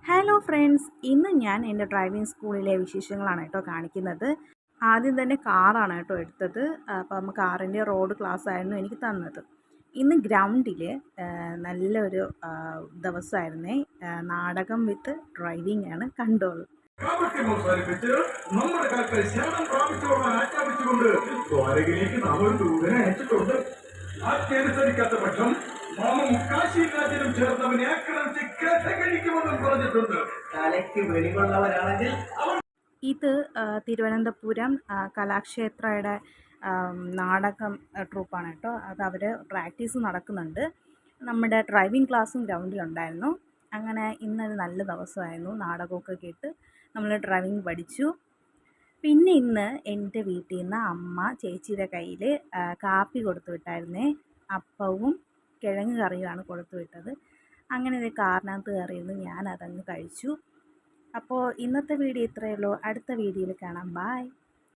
Hello friends, ഇന്ന് ഞാൻ എൻ്റെ ഡ്രൈവിംഗ് സ്കൂളിലെ വിശേഷങ്ങളാണ് കേട്ടോ കാണിക്കുന്നത്. ആദ്യം തന്നെ കാറാണ് കേട്ടോ എടുത്തത്. അപ്പം കാറിൻ്റെ റോഡ് ക്ലാസ് ആയിരുന്നു എനിക്ക് തന്നത്. ഇന്ന് ഗ്രൗണ്ടിൽ നല്ലൊരു ദിവസമായിരുന്നേ. നാടകം വിത്ത് ഡ്രൈവിംഗ് ആണ്, കണ്ടോളൂ. നമ്മുടെ കാലത്ത് ശരണം പ്രാപിച്ചോളാൻ ആജ്ഞാപിച്ചുകൊണ്ട് ദ്വാരകയിലേക്ക് നാം ഒരു ദൂതനെ അയച്ചിട്ടുണ്ട്. ആജ്ഞാനുസരിക്കാത്ത പക്ഷം നാം കാശി രാജ്യം ചേർന്നവനെ ആക്രമിച്ച് കഥ കഴിക്കുമെന്നും പറഞ്ഞിട്ടുണ്ട്. തലയ്ക്ക് വെളിവുള്ളവരാണെങ്കിൽ ഇത് തിരുവനന്തപുരം കലാക്ഷേത്രയുടെ നാടകം ട്രൂപ്പാണ് കേട്ടോ. അത് അവർ പ്രാക്ടീസ് നടക്കുന്നുണ്ട്. നമ്മുടെ ഡ്രൈവിംഗ് ക്ലാസ്സും ഗ്രൗണ്ടിലുണ്ടായിരുന്നു. അങ്ങനെ ഇന്നൊരു നല്ല ദിവസമായിരുന്നു. നാടകമൊക്കെ കേട്ട് നമ്മൾ ഡ്രൈവിംഗ് പഠിച്ചു. പിന്നെ ഇന്ന് എൻ്റെ വീട്ടിൽ നിന്ന് അമ്മ ചേച്ചിയുടെ കയ്യിൽ കാപ്പി കൊടുത്തു വിട്ടായിരുന്നേ. അപ്പവും കിഴങ്ങ് കറിയുമാണ് കൊടുത്തു വിട്ടത്. അങ്ങനെ ഒരു കാറിനകത്ത് കയറിയിരുന്നു, ഞാൻ അതങ്ങ് കഴിച്ചു. അപ്പോൾ ഇന്നത്തെ വീഡിയോ ഇത്രയേ ഉള്ളൂ. അടുത്ത വീഡിയോയിൽ കാണാം. ബായ്.